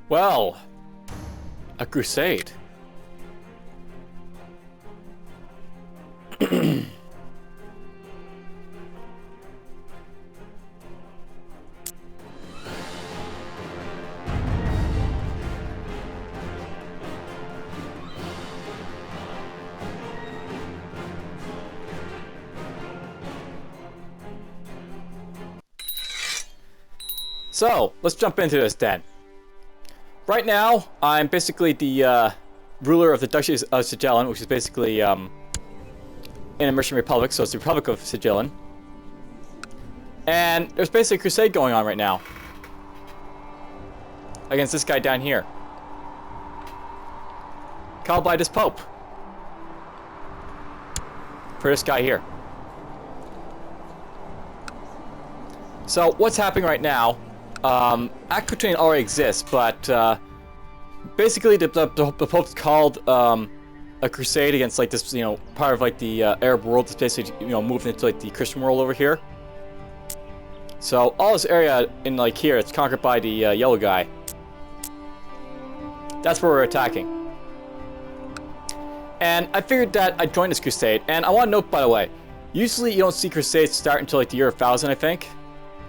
Well, a crusade. So, let's jump into this then. Right now, I'm basically the ruler of the Duchy of Sigillin, which is basically in a Merchant Republic, so it's the Republic of Sigillin. And there's basically a crusade going on right now against this guy down here, called by this Pope. For this guy here. So, what's happening right now? Aquitaine already exists, but basically the Pope's called a crusade against like this, part of like the Arab world that's basically moving into like the Christian world over here. So all this area in like here, it's conquered by the yellow guy. That's where we're attacking. And I figured that I'd join this crusade. And I want to note, by the way, usually you don't see crusades start until like the year 1000, I think,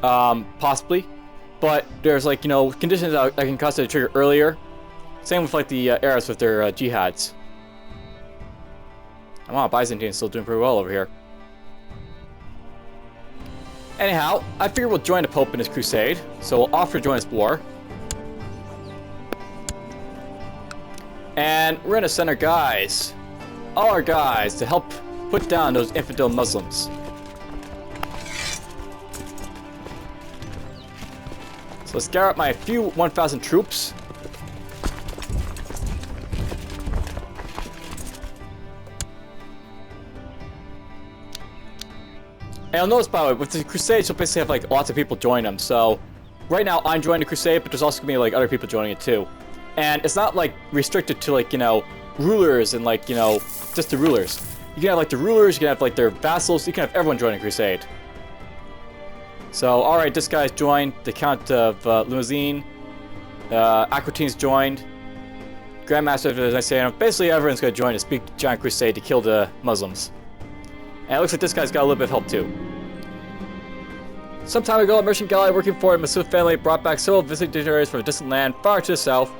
possibly. But there's like conditions that can cause it to trigger earlier. Same with like the Arabs with their jihads. Wow, Byzantine's still doing pretty well over here. Anyhow, I figured we'll join the Pope in his crusade, so we'll offer to join his war. And we're gonna send our guys, all our guys, to help put down those infidel Muslims. So let's gather up my few 1,000 troops. And you'll notice, by the way, with the crusades, you'll basically have like lots of people join them. So right now I'm joining the crusade, but there's also gonna be like other people joining it too. And it's not like restricted to like rulers and like just the rulers. You can have like the rulers, you can have like their vassals, you can have everyone joining crusade. So alright, this guy's joined, the Count of Limousin, Aquitaine's joined, Grandmaster, as I say, basically everyone's gonna join this big giant crusade to kill the Muslims. And it looks like this guy's got a little bit of help too. Some time ago, a merchant galley working for a Massoud family brought back several visitors from a distant land far to the south.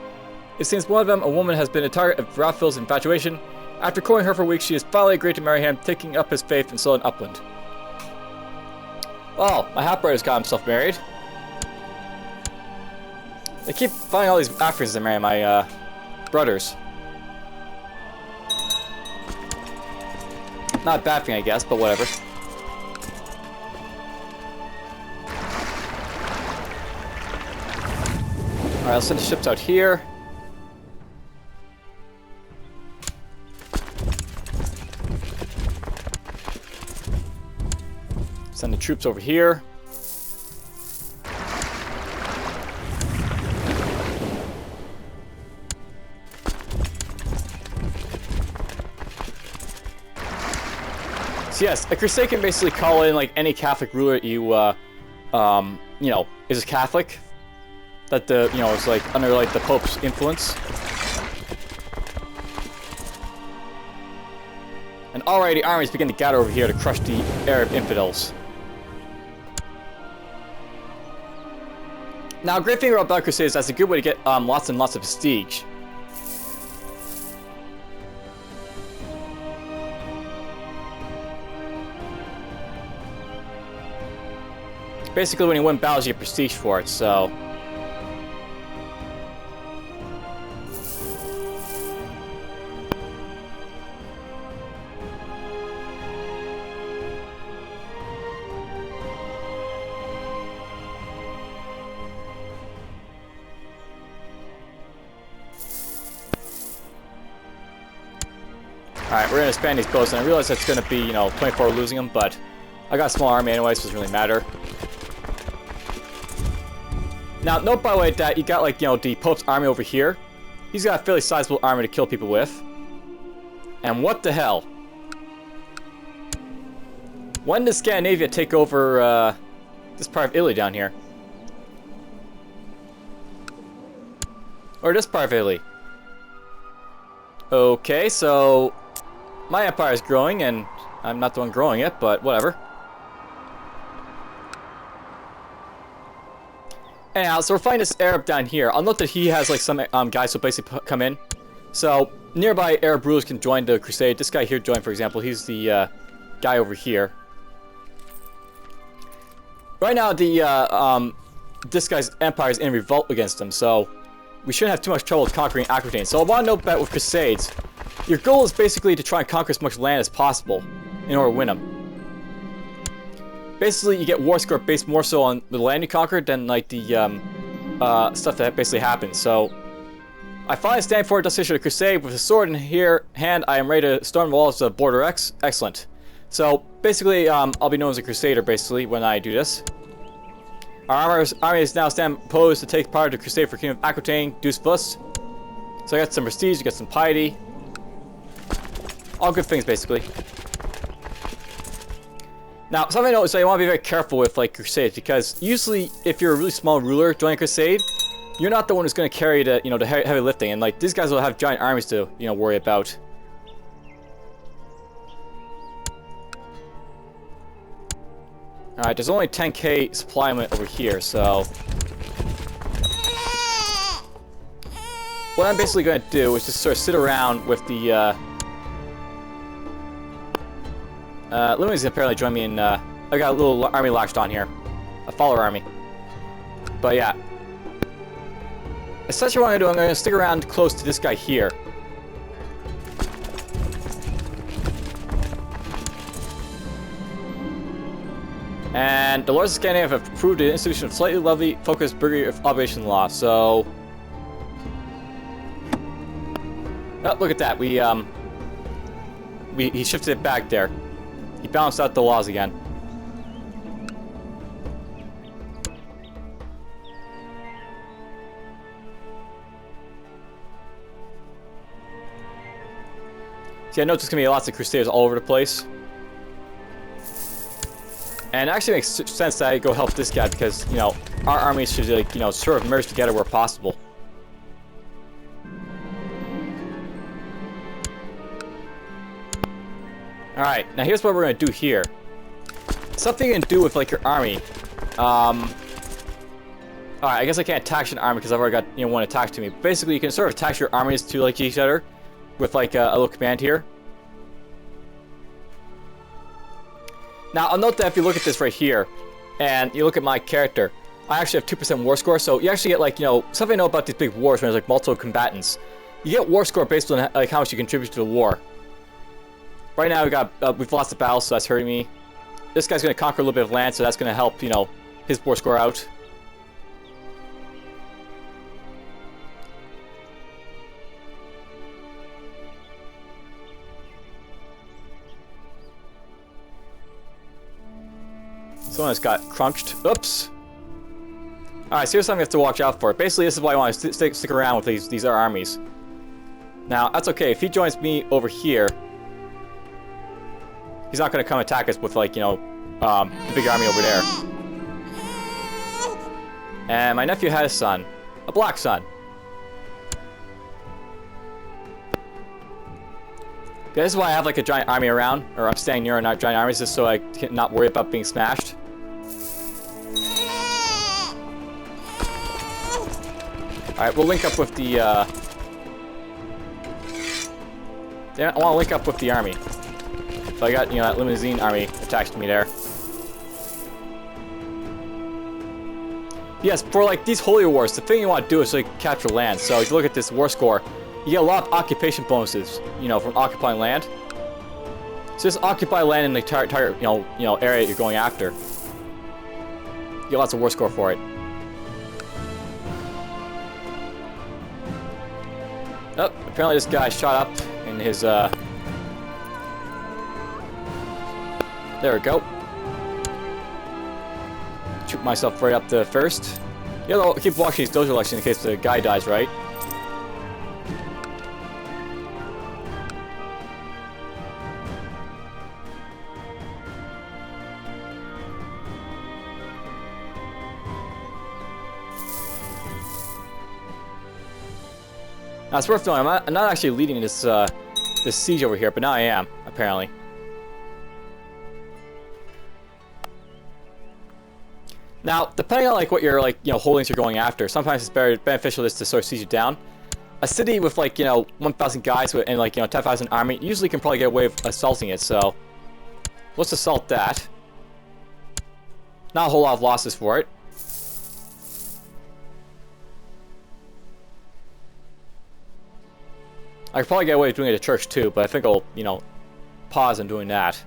It seems one of them, a woman, has been a target of Raphael's infatuation. After courting her for weeks, she has finally agreed to marry him, taking up his faith in Sullen Upland. Well, my half-brother's got himself married. They keep finding all these Africans to marry my brothers. Not a bad thing, I guess, but whatever. Alright, I'll send the ships out here. Send the troops over here. So yes, a crusade can basically call in like any Catholic ruler you is Catholic. That is like under like the Pope's influence. And already armies begin to gather over here to crush the Arab infidels. Now, a great thing about Black Crusade is that's a good way to get lots and lots of prestige. Basically, when you win battles, you get prestige for it, so... Alright, we're gonna expand these boats, and I realize that's gonna be, 24 losing them, but I got a small army anyway, so it doesn't really matter. Now, note by the way that you got like, the Pope's army over here. He's got a fairly sizable army to kill people with. And what the hell? When did Scandinavia take over this part of Italy down here? Or this part of Italy. Okay, so my empire is growing, and I'm not the one growing it, but whatever. Anyhow, so we're fighting this Arab down here. I'll note that he has like some guys who basically come in. So nearby Arab rulers can join the crusade. This guy here joined, for example. He's the guy over here. Right now, this guy's empire is in revolt against him, so we shouldn't have too much trouble with conquering Aquitaine. So I want to note that with crusades, your goal is basically to try and conquer as much land as possible in order to win them. Basically, you get war score based more so on the land you conquered than like the stuff that basically happens. So I finally stand for Destination of the Crusade with a sword in hand. I am ready to storm the walls of Border X. Excellent. So basically, I'll be known as a Crusader basically when I do this. Our army is now posed to take part of the Crusade for Kingdom of Aquitaine, Deuce Plus. So I got some prestige, I got some piety. All good things basically. Now, something to note is that you want to be very careful with like crusades, because usually if you're a really small ruler joining a crusade, you're not the one who's going to carry the the heavy lifting, and like these guys will have giant armies to worry about. All right, there's only 10k supply limit over here, so what I'm basically going to do is just sort of sit around with the Lumi's apparently joined me in, I got a little army latched on here. A follower army. But yeah. Essentially what I'm going to do, I'm going to stick around close to this guy here. And the Lords of Scandinavia have approved the institution of slightly lovely focused brigade of obligation law, so... Oh, look at that, he shifted it back there. He balanced out the laws again. See, I know there's going to be lots of Crusaders all over the place. And it actually makes sense that I go help this guy because, our armies should, like, sort of merge together where possible. Alright, now here's what we're going to do here. Something you can do with, like, your army. Alright, I guess I can't attach an army because I've already got, one attached to me. But basically, you can sort of attach your armies to, like, each other with, like, a little command here. Now, I'll note that if you look at this right here, and you look at my character, I actually have 2% war score, so you actually get, like, something I know about these big wars when there's, like, multiple combatants. You get war score based on, like, how much you contribute to the war. Right now, we've lost the battle, so that's hurting me. This guy's going to conquer a little bit of land, so that's going to help, his war score out. Someone has got crunched. Oops. Alright, so here's something you have to watch out for. Basically, this is why I want to stick around with these other armies. Now, that's okay. If he joins me over here, he's not going to come attack us with, like, the big army over there. And my nephew had a son. A black son. Okay, this is why I have, like, a giant army around. Or I'm staying near giant armies just so I can not worry about being smashed. Alright, we'll link up with the, Damn it, I want to link up with the army. So I got, that limousine army attached to me there. Yes, for, like, these holy wars, the thing you want to do is, like, capture land. So if you look at this war score, you get a lot of occupation bonuses, from occupying land. So just occupy land in the target, area you're going after. You get lots of war score for it. Oh, apparently this guy shot up in his, There we go. Shoot myself right up to first. Yeah, I'll keep watching these dojo elections in case the guy dies, right? Now it's worth knowing, I'm not actually leading this this siege over here, but now I am, apparently. Now, depending on like what your holdings you're going after, sometimes it's beneficial just to sort of siege it down. A city with 1,000 guys and 10,000 army usually can probably get away with assaulting it. So let's assault that. Not a whole lot of losses for it. I could probably get away with doing it at church too, but I think I'll pause on doing that.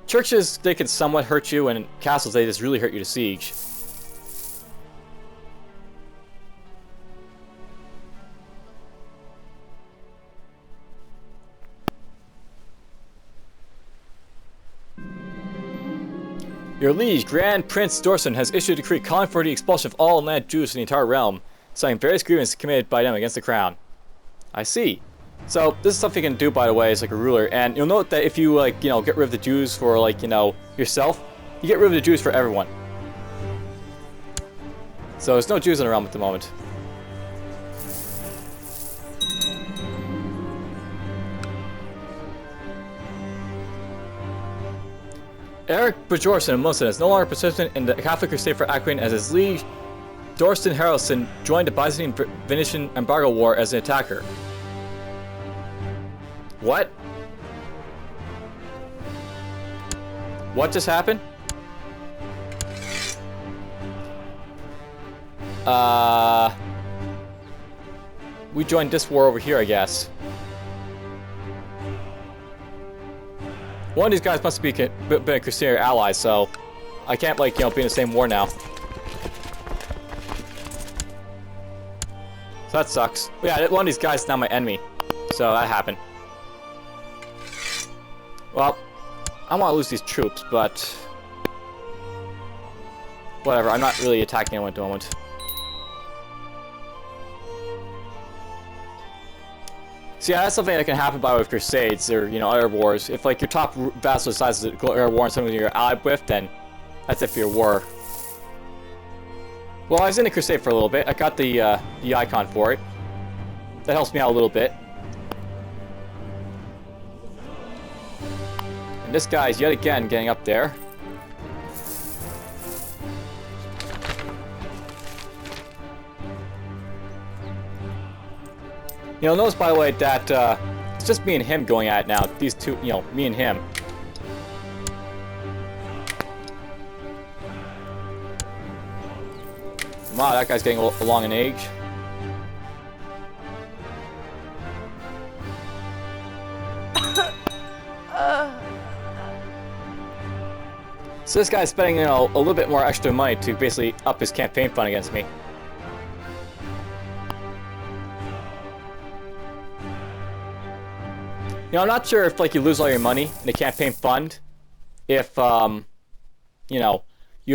Churches, they can somewhat hurt you, and castles, they just really hurt you to siege. Your liege, Grand Prince Dorson, has issued a decree calling for the expulsion of all land Jews in the entire realm, citing various grievances committed by them against the crown. I see. So this is something you can do, by the way, as like a ruler, and you'll note that if you get rid of the Jews for yourself, you get rid of the Jews for everyone. So there's no Jews in the realm at the moment. Eric Bajorson, a Muslim, is no longer participant in the Catholic Crusade for Aquitaine as his liege. Dorsten Haraldsson joined the Byzantine-Venetian embargo war as an attacker. What? What just happened? We joined this war over here, I guess. One of these guys must be been a Crusader ally, so I can't be in the same war now. So that sucks. But yeah, one of these guys is now my enemy, so that happened. Well, I don't want to lose these troops, but whatever. I'm not really attacking anyone at the moment. So yeah, that's something that can happen by with crusades or other wars. If your top vassal decides to declare war on someone you're allied with, then that's it for your war. Well, I was in the crusade for a little bit. I got the icon for it. That helps me out a little bit. And this guy's yet again getting up there. Notice, by the way, that it's just me and him going at it now. These two, me and him. Wow, that guy's getting along in age. So this guy's spending, a little bit more extra money to basically up his campaign fund against me. I'm not sure if you lose all your money in the campaign fund, if you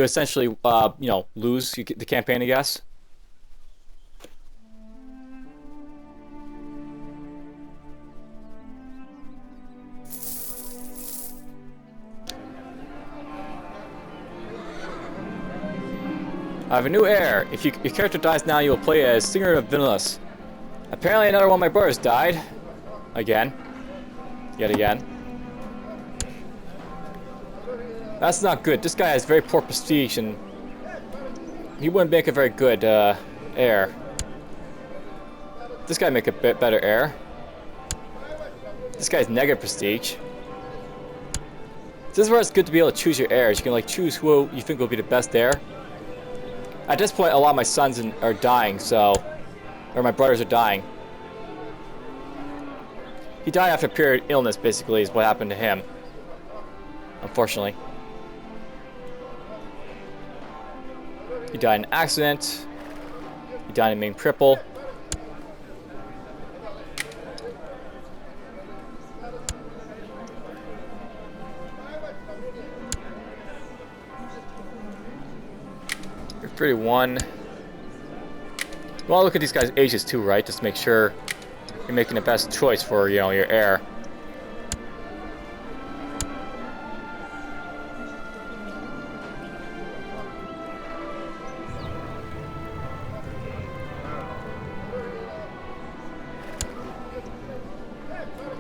essentially lose the campaign, I guess. I have a new heir. If your character dies now, you will play as Singer of Vinilus. Apparently another one of my brothers died. Again. Yet again. That's not good. This guy has very poor prestige, and he wouldn't make a very good heir. This guy make a bit better heir. This guy's negative prestige. This is where it's good to be able to choose your heirs. You can choose who you think will be the best heir. At this point, a lot of my sons are dying, or my brothers are dying. He died after a period of illness, basically, is what happened to him. Unfortunately. He died in an accident. He died in being crippled. You're 31. Well, look at these guys' ages too, right? Just to make sure you're making the best choice for, your heir.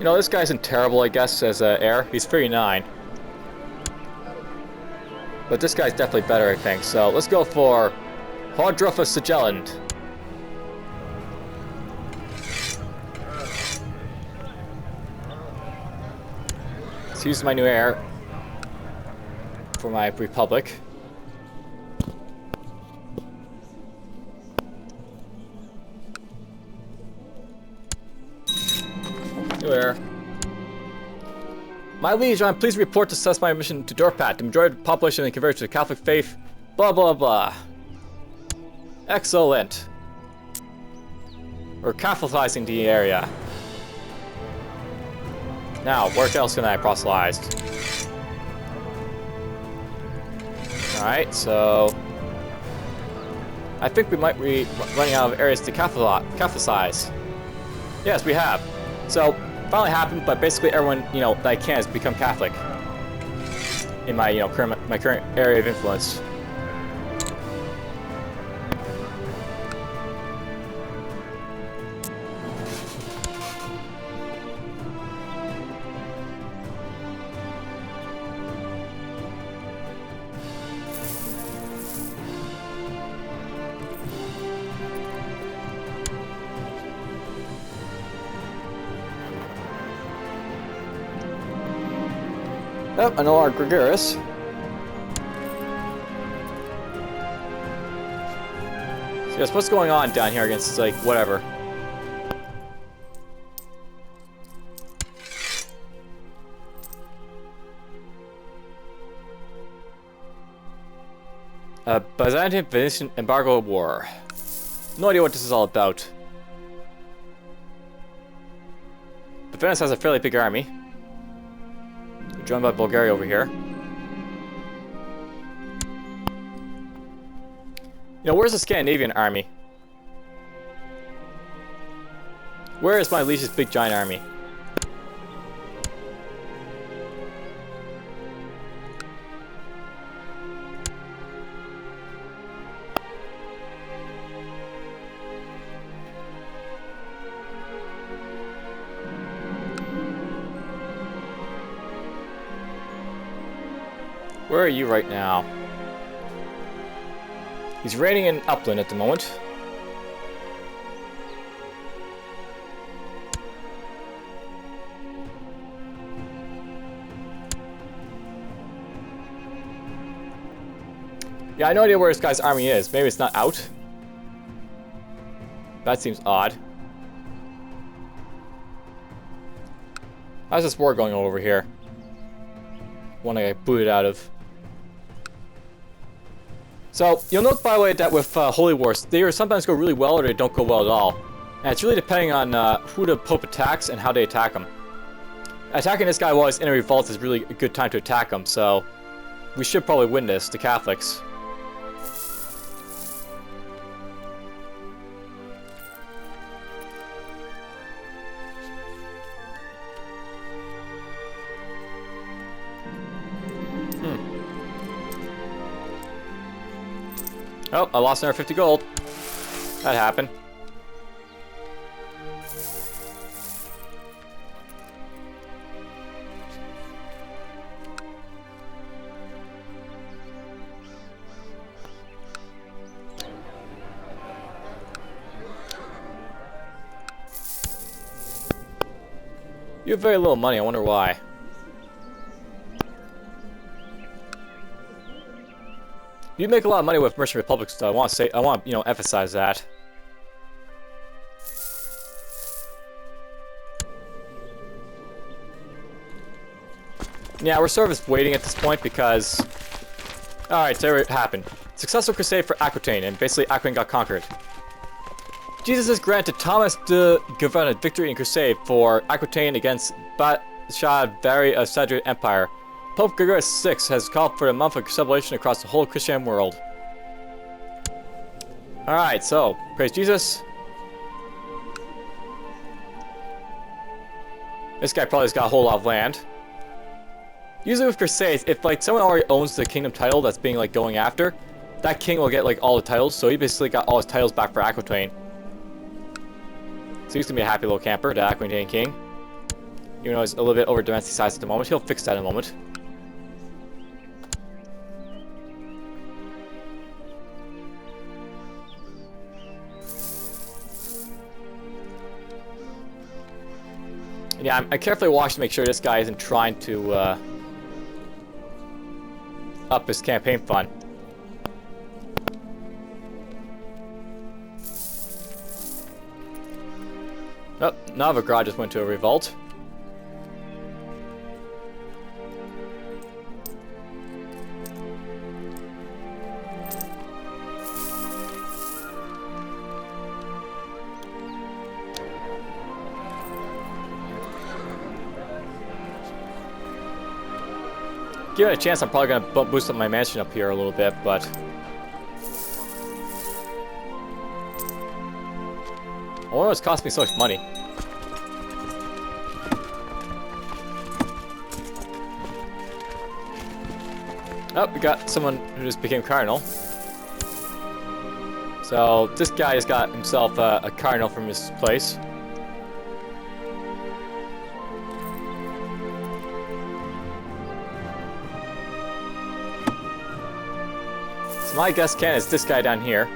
You know, this guy isn't terrible, I guess, as an heir. He's 39. But this guy's definitely better, I think. So let's go for Hordruffa Sigeland. Let's use my new heir for my republic. New heir. My liege, I'm pleased to report to success my mission to Dorpat. The majority of the population has converted to the Catholic faith. Blah blah blah. Excellent. We're Catholicizing the area. Now, where else can I proselytize? Alright, so... I think we might be running out of areas to Catholicize. Yes, we have. So, finally happened, but basically everyone, you know, that I can has become Catholic. In my, you know, current area of influence. Yep, I know our Gregarious. So yes, what's going on down here against, like, whatever? Byzantine-Venetian embargo war. No idea what this is all about. But Venice has a fairly big army. Joined by Bulgaria over here. You know, where's the Scandinavian army? Where is my liege's big giant army? Where are you right now? He's raiding in Upland at the moment. Yeah, I have no idea where this guy's army is. Maybe it's not out. That seems odd. How's this war going over here? One I got booted out of. So, you'll note, by the way, that with Holy Wars, they sometimes go really well or they don't go well at all. And it's really depending on who the Pope attacks and how they attack him. Attacking this guy while he's in a revolt is really a good time to attack him, so we should probably win this, the Catholics. Oh, I lost another 50 gold. That happened. You have very little money, I wonder why. You make a lot of money with Merchant Republics, so I want to, you know, emphasize that. Yeah, we're sort of waiting at this point because... Alright, so it happened. Successful crusade for Aquitaine, and basically Aquitaine got conquered. Jesus has granted Thomas de Guevara victory in crusade for Aquitaine against Shah Vari of Sadrid Empire. Pope Gregory VI has called for a month of celebration across the whole Christian world. Alright, so, praise Jesus. This guy probably's got a whole lot of land. Usually with crusades, if like someone already owns the kingdom title that's being like going after, that king will get like all the titles, so he basically got all his titles back for Aquitaine. So he's gonna be a happy little camper, the Aquitaine king. Even though he's a little bit over domestic size at the moment. He'll fix that in a moment. And yeah, I carefully watch to make sure this guy isn't trying to up his campaign fund. Oh, Novigrad just went to a revolt. Given a chance, I'm probably going to boost up my mansion up here a little bit, but... I wonder what's cost me so much money. Oh, we got someone who just became cardinal. So, this guy just got himself a cardinal from his place. So my guess can is this guy down here.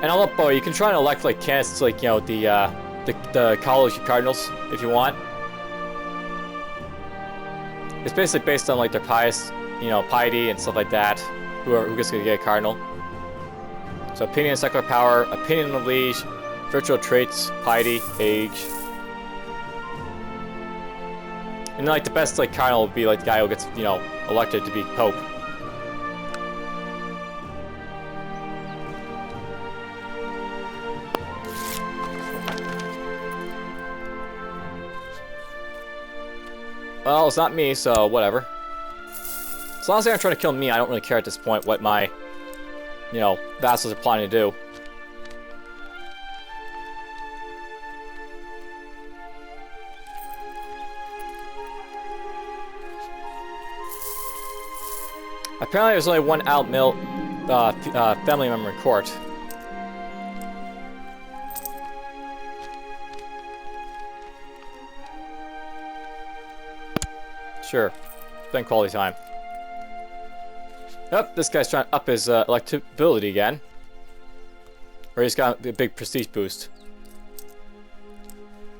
And I'll up, you can try and elect like candidates to like, you know, the college cardinals if you want. It's basically based on like their pious, you know, piety and stuff like that. Who gets to get a cardinal. So opinion, secular power, opinion of liege, virtual traits, piety, age. And then like the best like cardinal would be like the guy who gets, you know, elected to be pope. Well, it's not me, so whatever. As long as they're not trying to kill me, I don't really care at this point what my, you know, vassals are planning to do. Apparently there's only one adult male family member in court. Sure. Spend quality time. Yep, this guy's trying to up his electability again. Or he's got a big prestige boost.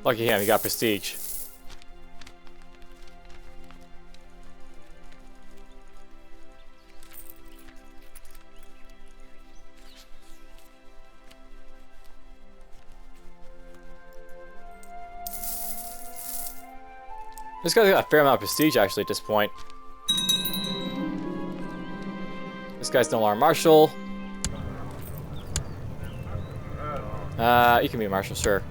Lucky him, he got prestige. This guy's got a fair amount of prestige actually at this point. This guy's no longer marshal. You can be a marshal, sure.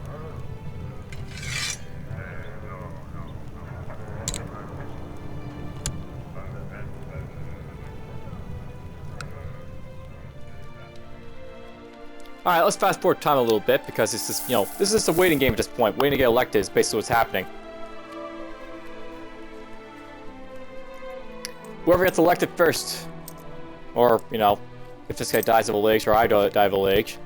Alright, let's fast forward time a little bit because it's just, you know, this is just a waiting game at this point. Waiting to get elected is basically what's happening. Whoever gets elected first, or, you know, if this guy dies of old age or I die of old age.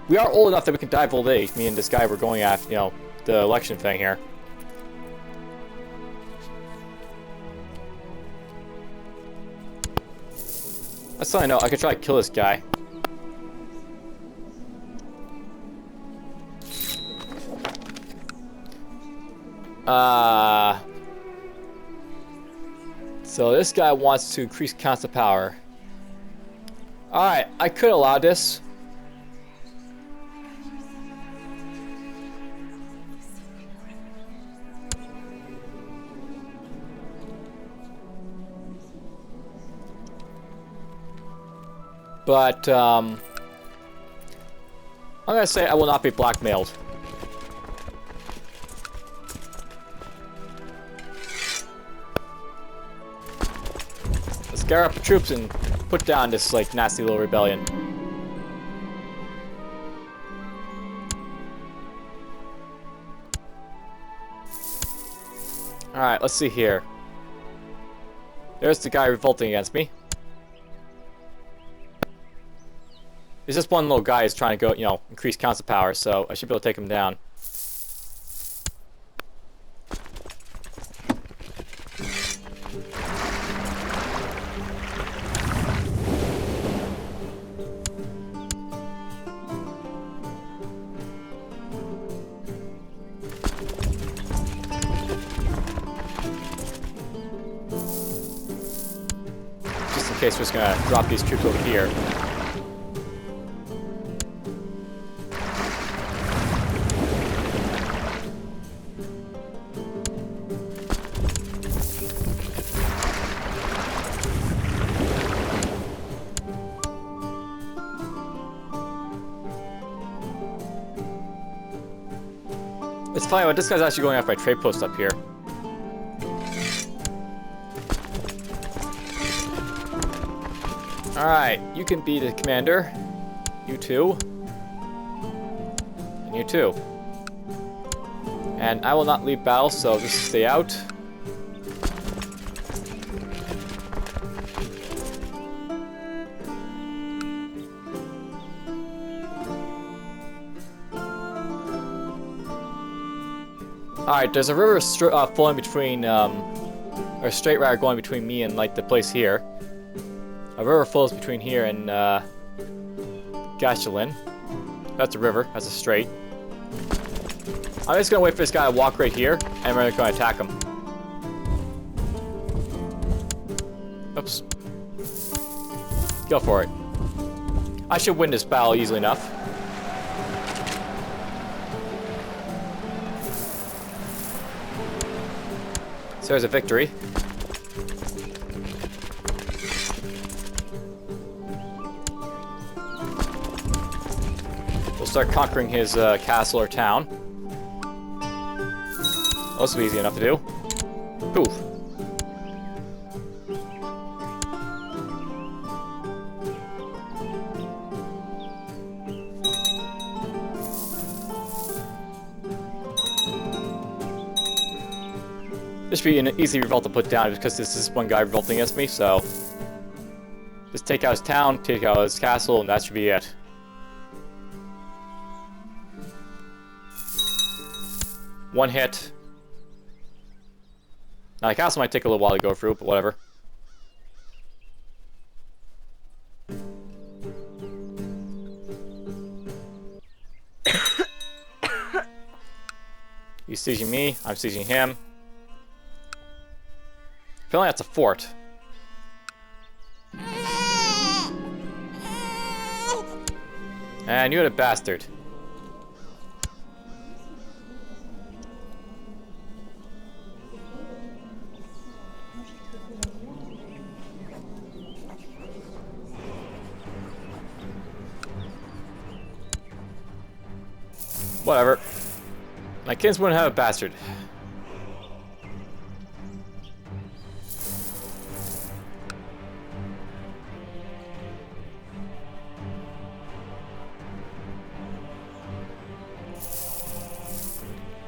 We are old enough that we can die of old age. Me and this guy were going after, you know, the election thing here. That's all I know. I could try to kill this guy. So this guy wants to increase counts of power. Alright, I could allow this. But, I'm gonna say I will not be blackmailed. Let's gather up the troops and put down this, like, nasty little rebellion. Alright, let's see here. There's the guy revolting against me. It's just one little guy who's trying to go, you know, increase counts of power, so I should be able to take him down. case, we're just gonna drop these troops over here. It's funny, but this guy's actually going after my trade post up here. Alright, you can be the commander. You too. And you too. And I will not leave battle, so just stay out. Alright, there's a river flowing between, or a straight route going between me and, like, the place here. A river flows between here and, Gastelin. That's a river, that's a strait. I'm just gonna wait for this guy to walk right here, and we're gonna attack him. Oops. Go for it. I should win this battle easily enough. So there's a victory. We'll start conquering his castle or town. This will be easy enough to do. Poof. This should be an easy revolt to put down because this is one guy revolting against me, so just take out his town, take out his castle, and that should be it. One hit. Now the castle might take a little while to go through, but whatever. He's sieging me, I'm sieging him. Apparently that's a fort. And you're the bastard. Whatever. My kinsman have a bastard.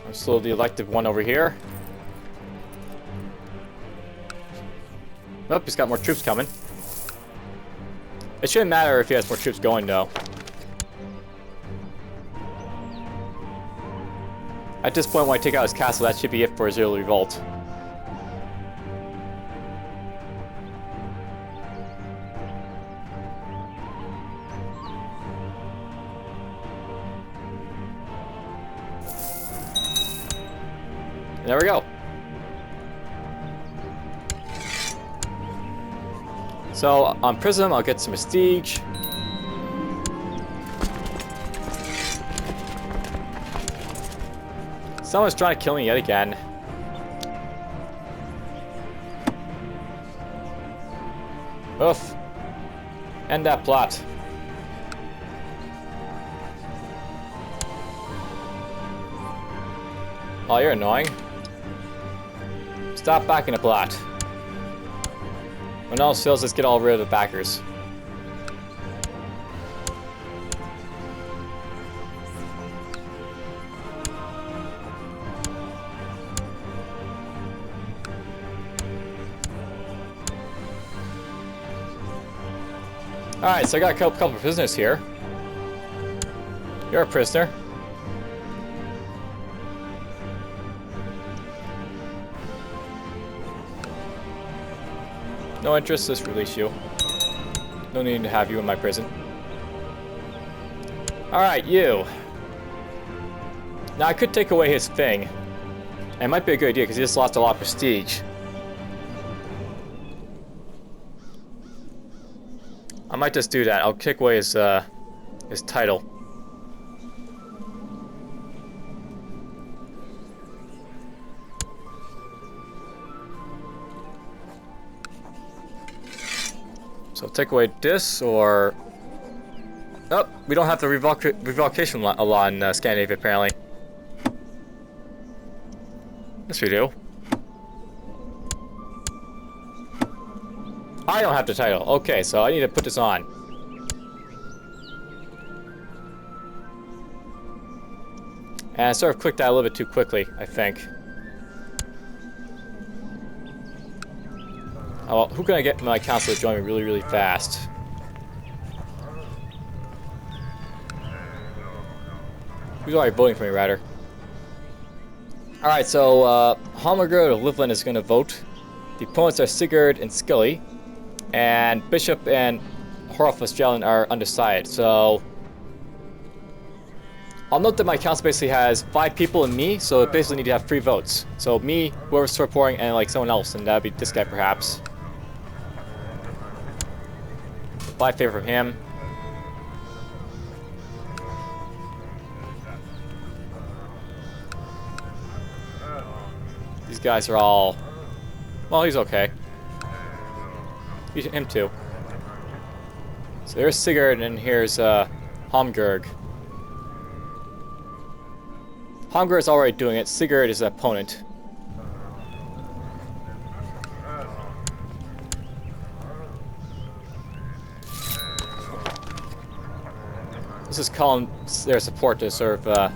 I'm still the elective one over here. Nope, he's got more troops coming. It shouldn't matter if he has more troops going, though. At this point, when I take out his castle, that should be it for his early revolt. And there we go. So, on Prism, I'll get some Prestige. Someone's trying to kill me yet again. Oof. End that plot. Oh, you're annoying. Stop backing a plot. When all fails, let's get all rid of the backers. Alright, so I got a couple of prisoners here. You're a prisoner. No interest, just release you. No need to have you in my prison. Alright, you. Now I could take away his thing. And it might be a good idea because he just lost a lot of prestige. I might just do that. I'll kick away his title. So take away this, or... Oh, we don't have the revocation law in Scandinavia, apparently. Yes, we do. I don't have the title. Okay, so I need to put this on. And I sort of clicked that a little bit too quickly, I think. Oh, well, who can I get my council to join me really, really fast? Who's already voting for me, rather? Alright, so, Halmergerd of Livland is going to vote. The opponents are Sigurd and Scully. And Bishop and Horolf are undecided, so... I'll note that my council basically has 5 people and me, so it basically need to have 3 votes. So me, whoever's supporting, and like someone else, and that'd be this guy perhaps. 5 favor from him. These guys are all... Well, he's okay. Him too. So there's Sigurd, and here's Halmgerd. Halmgerd is already doing it. Sigurd is the opponent. Let's just call them their support to sort of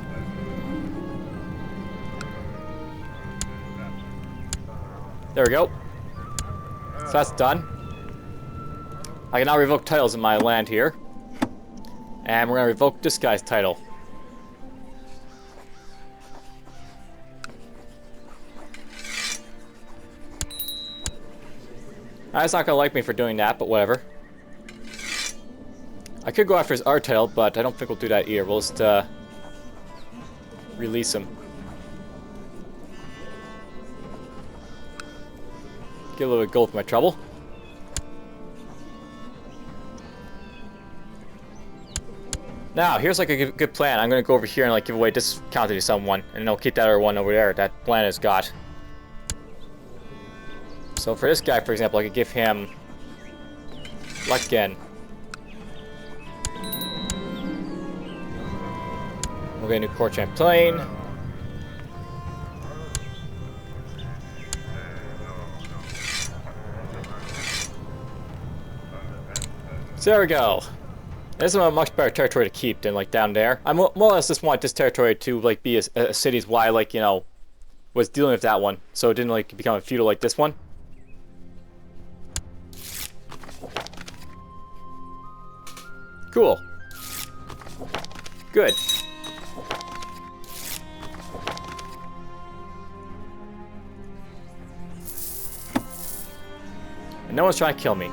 there we go. So that's done. I can now revoke titles in my land here. And we're going to revoke this guy's title. He's not going to like me for doing that, but whatever. I could go after his art title, but I don't think we'll do that either. We'll just release him. Get a little bit of gold for my trouble. Now, here's like a good plan. I'm going to go over here and like give away this county to someone, and then I'll keep that other one over there that plan has got. So for this guy, for example, I could give him Lucken. We'll get a new Court Champlain. So there we go. This is a much better territory to keep than like down there. I more or less just want this territory to like be a city's why like, you know, was dealing with that one, so it didn't like become a feudal like this one. Cool. Good. And no one's trying to kill me.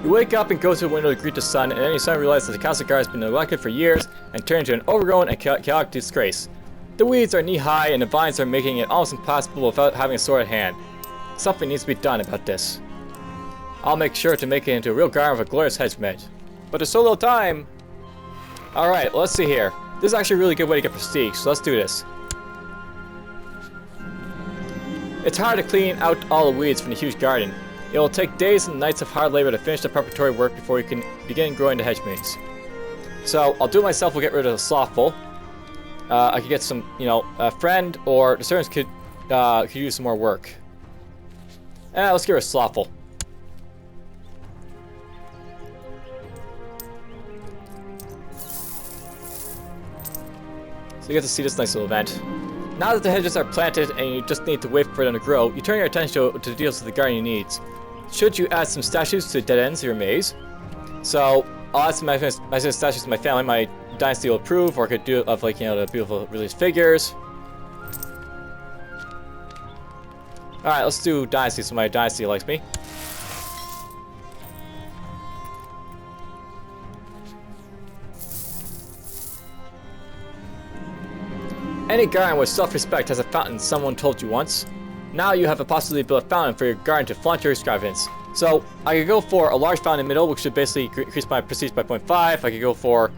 You wake up and go to the window to greet the sun, and then you suddenly realize that the castle guard has been neglected for years and turned into an overgrown and chaotic disgrace. The weeds are knee-high and the vines are making it almost impossible without having a sword at hand. Something needs to be done about this. I'll make sure to make it into a real garden with a glorious hedge. But there's so little time! Alright, let's see here. This is actually a really good way to get prestige, so let's do this. It's hard to clean out all the weeds from the huge garden. It will take days and nights of hard labor to finish the preparatory work before you can begin growing the hedge maze. So, I'll do it myself, we'll get rid of the slothful. I could get some, you know, a friend, or the servants could use some more work. Let's get rid of slothful. So you get to see this nice little event. Now that the hedges are planted and you just need to wait for them to grow, you turn your attention to the details of the garden needs. Should you add some statues to the dead ends of your maze? So, I'll add some statues to my family, my dynasty will approve, or I could do it of like, you know, the beautiful religious figures. Alright, let's do dynasty so my dynasty likes me. Any garden with self-respect has a fountain, someone told you once. Now you have a possibility to build a fountain for your garden to flaunt your extravagance. So I could go for a large fountain in the middle, which should basically increase my prestige by 0.5. I could go for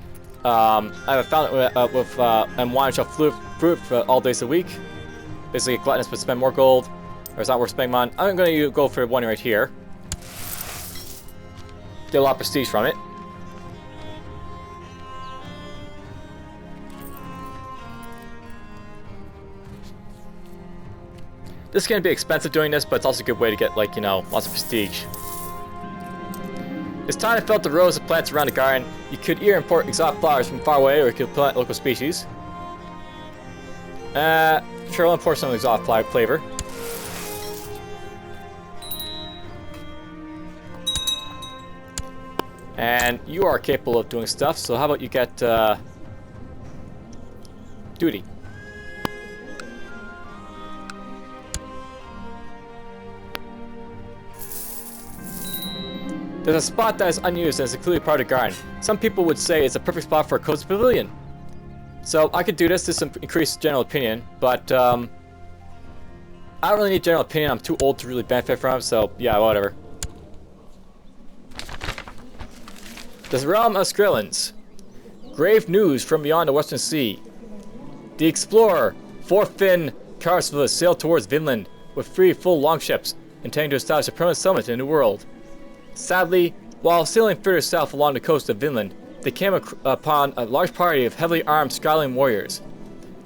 I have a fountain with and wine shall fruit for all days of the week. Basically gluttonous but spend more gold. Or it's not worth spending on. I'm going to go for one right here. Get a lot of prestige from it. This is going to be expensive doing this, but it's also a good way to get, like, you know, lots of prestige. It's time to fill up the rows of plants around the garden. You could either import exotic flowers from far away, or you could plant local species. Sure, I'll import some exotic flavor. And you are capable of doing stuff, so how about you get, duty. There's a spot that is unused and is included part of the garden. Some people would say it's a perfect spot for a cozy pavilion. So I could do this to increase general opinion, but I don't really need general opinion. I'm too old to really benefit from it, so yeah, whatever. The realm of Skrillins. Grave news from beyond the Western Sea. The explorer, Forfinn Karsvilla, sailed towards Vinland with 3 full longships, intending to establish a permanent settlement in the New World. Sadly, while sailing further south along the coast of Vinland, they came upon a large party of heavily armed Skyline warriors.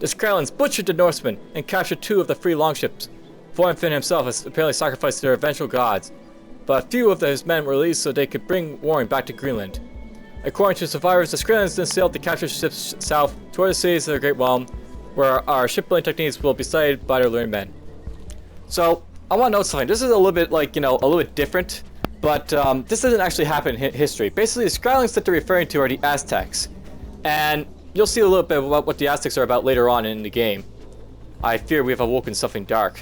The Skylands butchered the Norsemen and captured 2 of the 3 longships. Forfinn himself has apparently sacrificed to their eventual gods, but a few of his men were released so they could bring warring back to Greenland. According to survivors, the Skylands then sailed to capture ships south toward the cities of the Great Realm, where our shipbuilding techniques will be studied by their learned men. So, I want to note something. This is a little bit, like, you know, a little bit different. But this doesn't actually happen in history. Basically, the Skylands that they're referring to are the Aztecs. And you'll see a little bit about what the Aztecs are about later on in the game. I fear we have awoken something dark.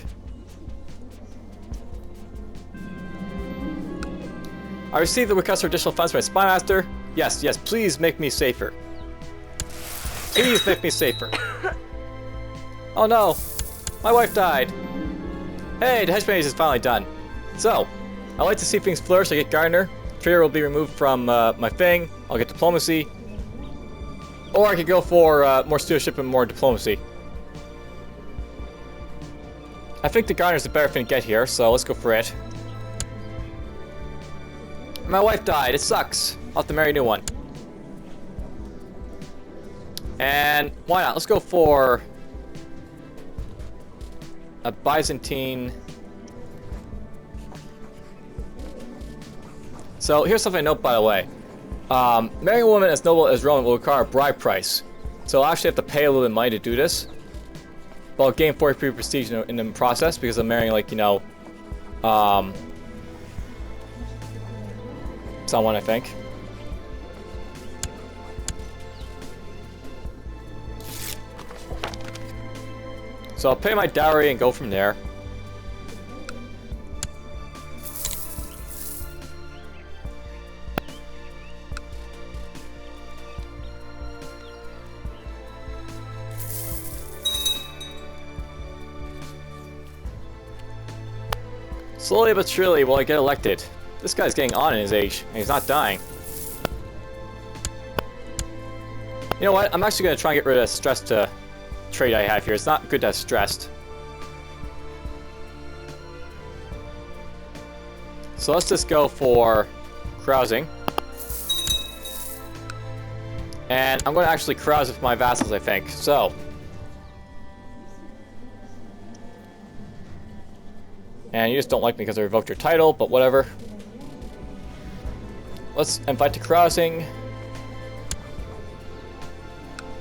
I received the request for additional funds from my spy master. Yes, yes, please make me safer. Please make me safer. Oh no, my wife died. Hey, the hedge maze is finally done. So, I like to see things flourish. I get Gardener. Trader will be removed from my thing. I'll get Diplomacy. Or I could go for more stewardship and more diplomacy. I think the Gardener's the better thing to get here, so let's go for it. My wife died. It sucks. I'll have to marry a new one. And why not? Let's go for a Byzantine. So here's something to note, by the way. Marrying a woman as noble as Roman will require a bride price. So I'll actually have to pay a little bit of money to do this. But I'll gain 43 prestige in the process because I'm marrying, like, you know, someone, I think. So I'll pay my dowry and go from there. Slowly but surely will I get elected. This guy's getting on in his age, and he's not dying. You know what? I'm actually going to try and get rid of the stress to trait I have here. It's not good to have stressed. So let's just go for carousing. And I'm going to actually carouse with my vassals, I think. So. And you just don't like me because I revoked your title, but whatever. Let's invite to carousing.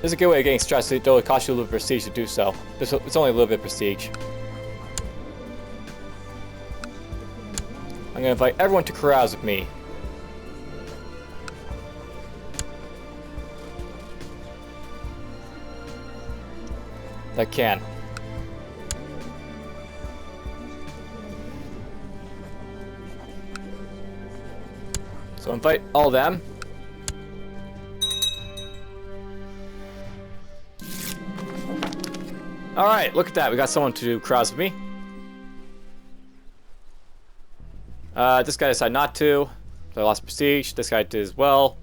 This is a good way of getting stressed, though it costs you a little bit of prestige to do so. It's only a little bit of prestige. I'm going to invite everyone to carouse with me. That can. So invite all of them. Alright, look at that. We got someone to cross with me. This guy decided not to. So I lost prestige. This guy did as well.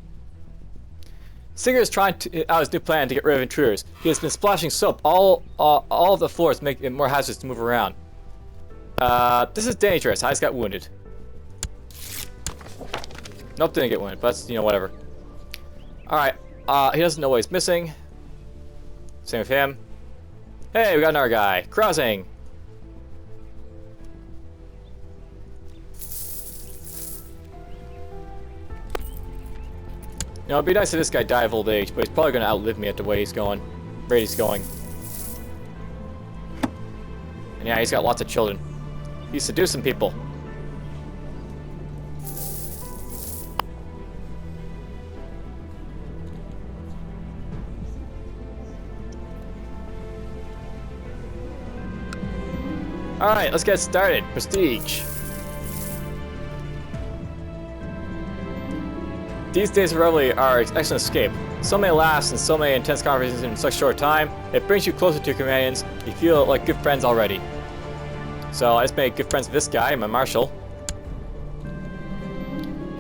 Singer is trying out his new plan to get rid of intruders. He has been splashing soap all of the floors to make it more hazardous to move around. This is dangerous. I just got wounded. Nope, didn't get wounded, but that's, you know, whatever. Alright, he doesn't know what he's missing. Same with him. Hey, we got another guy. Crossing. You know, it'd be nice if this guy died of old age, but he's probably going to outlive me at the way he's going. Rate he's going. And yeah, he's got lots of children. He's seducing people. Alright, let's get started. Prestige. These days of revelry are an excellent escape. So many laughs and so many intense conversations in such a short time, it brings you closer to your companions. You feel like good friends already. So I just made good friends with this guy, my marshal.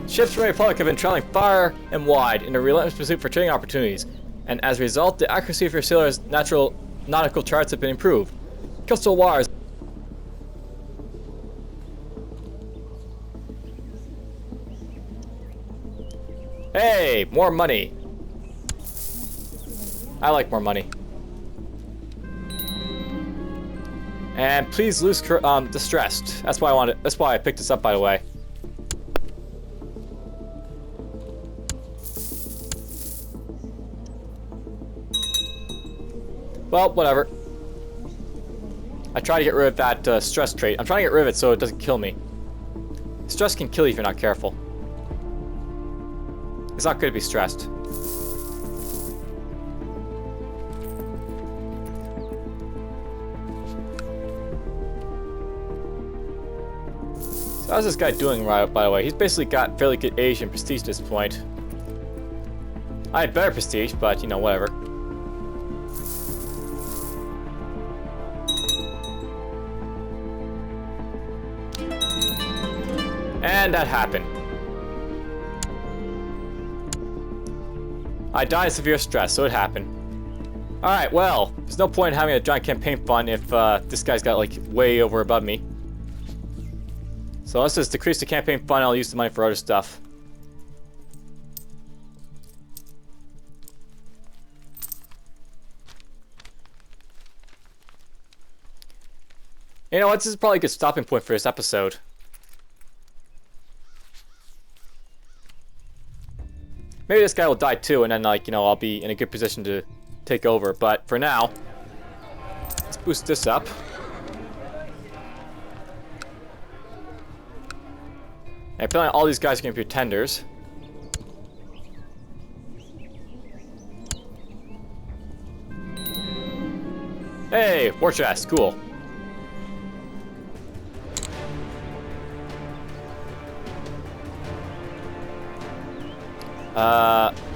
Ships from the Republic have been traveling far and wide in a relentless pursuit for trading opportunities, and as a result, the accuracy of your sailors' natural nautical charts have been improved. Coastal waters. Hey, more money. I like more money. And please lose distressed. That's why I wanted. That's why I picked this up, by the way. Well, whatever. I try to get rid of that stress trait. I'm trying to get rid of it so it doesn't kill me. Stress can kill you if you're not careful. It's not good to be stressed. So how's this guy doing, right, by the way? He's basically got fairly good age and prestige at this point. I had better prestige, but, you know, whatever. And that happened. I died of severe stress, so it happened. Alright, well, there's no point in having a giant campaign fund if this guy's got, like, way over above me. So let's just decrease the campaign fund, I'll use the money for other stuff. You know what, this is probably a good stopping point for this episode. Maybe this guy will die too, and then, like, you know, I'll be in a good position to take over. But for now, let's boost this up. And apparently all these guys are going to be pretenders. Hey, war chest, cool.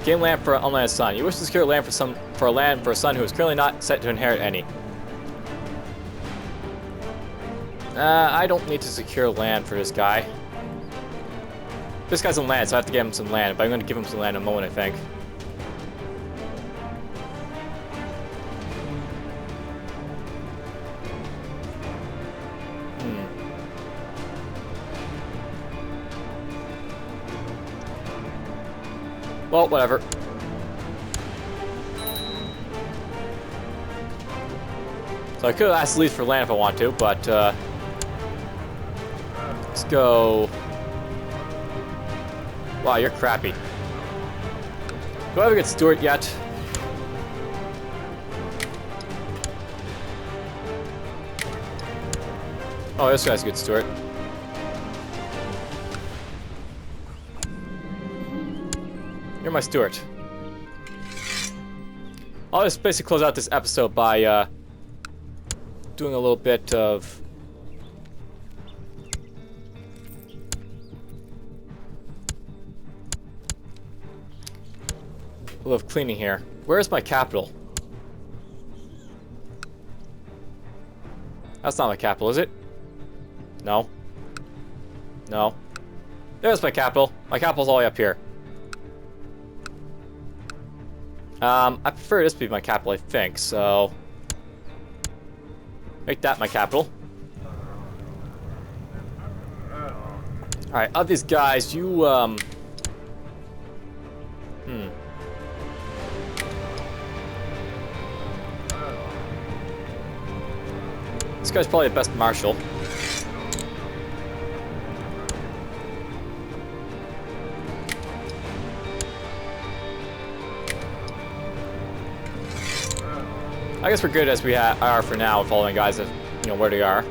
Gain land for an unlanded son. You wish to secure land for a son who is currently not set to inherit any. I don't need to secure land for this guy. This guy's on land, so I have to give him some land, but I'm going to give him some land in a moment, I think. Well, whatever. So I could ask the lease for land if I want to, but let's go. Wow, you're crappy. Do I ever get Stewart yet? Oh, this guy's a good Stewart. You're my Stewart. I'll just basically close out this episode by doing a little bit of cleaning here. Where's my capital? That's not my capital, is it? No. No. There's my capital. My capital's all the way up here. I prefer this to be my capital, I think, so... Make that my capital. Alright, of these guys, you, This guy's probably the best marshal. I guess we're good as we are for now, following guys that, you know, where they are.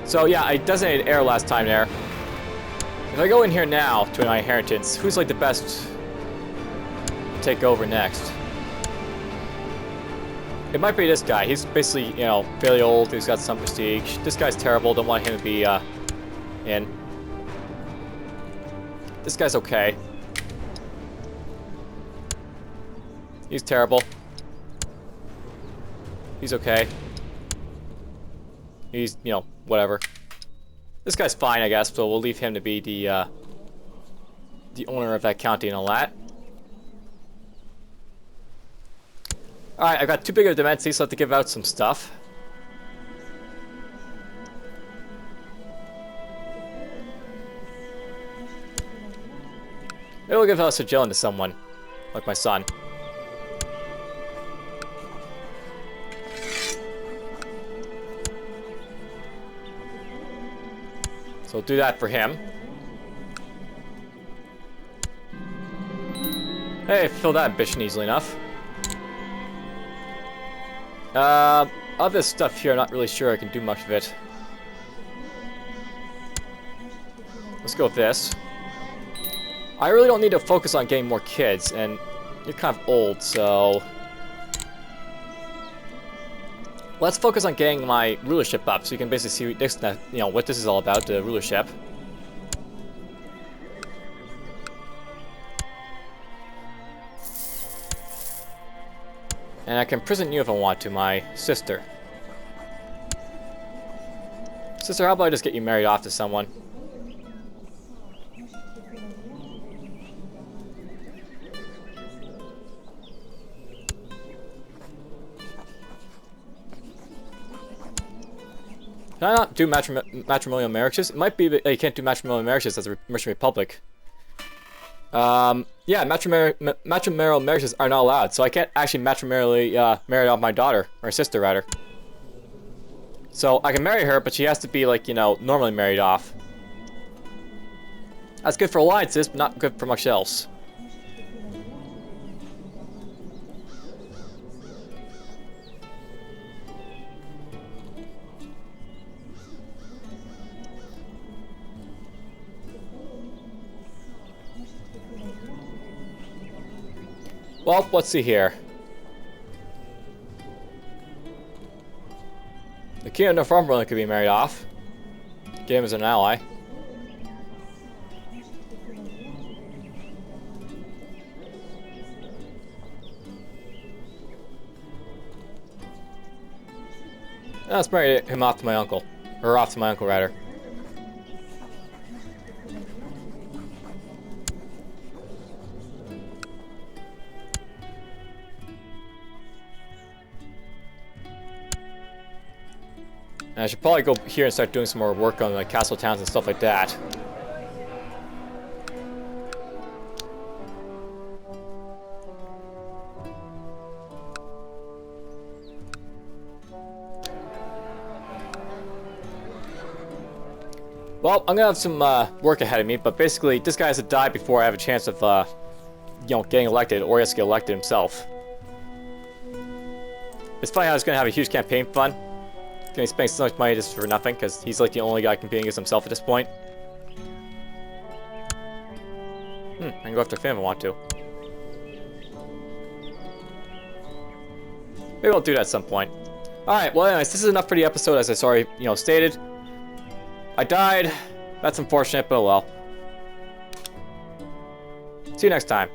So yeah, I designated air last time there. If I go in here now to my inheritance, who's like the best to take over next? It might be this guy. He's basically, you know, fairly old. He's got some prestige. This guy's terrible. Don't want him to be in. This guy's okay. He's terrible. He's okay. He's, you know, whatever. This guy's fine, I guess, so we'll leave him to be the owner of that county and all that. Alright, I've got too big of a density, so I have to give out some stuff. Maybe we'll give out a sigillin to someone, like my son. So we'll do that for him. Hey, fill that ambition easily enough. Of this stuff here, I'm not really sure I can do much of it. Let's go with this. I really don't need to focus on getting more kids, and you're kind of old, so... Let's focus on getting my rulership up, so you can basically see this, you know, what this is all about, the rulership. And I can imprison you if I want to, my sister. Sister, how about I just get you married off to someone? Can I not do matrimonial marriages? It might be that you can't do matrimonial marriages as a Russian Republic. Yeah, matrimonial marriages are not allowed, so I can't actually matrimonially marry off my daughter, or sister rather. So I can marry her, but she has to be like, you know, normally married off. That's good for alliances, but not good for much else. Well, let's see here. The king of Northumberland could be married off. Get him as an ally. Now let's marry him off to my uncle. Or off to my uncle, rather. And I should probably go here and start doing some more work on like castle towns and stuff like that. Well, I'm gonna have some work ahead of me, but basically this guy has to die before I have a chance of, you know, getting elected, or he has to get elected himself. It's funny how he's gonna have a huge campaign fund. He's spending so much money just for nothing, because he's like the only guy competing against himself at this point. I can go after Finn if I want to. Maybe I'll do that at some point. Alright, well anyways, this is enough for the episode, as I already, you know, stated. I died. That's unfortunate, but oh well. See you next time.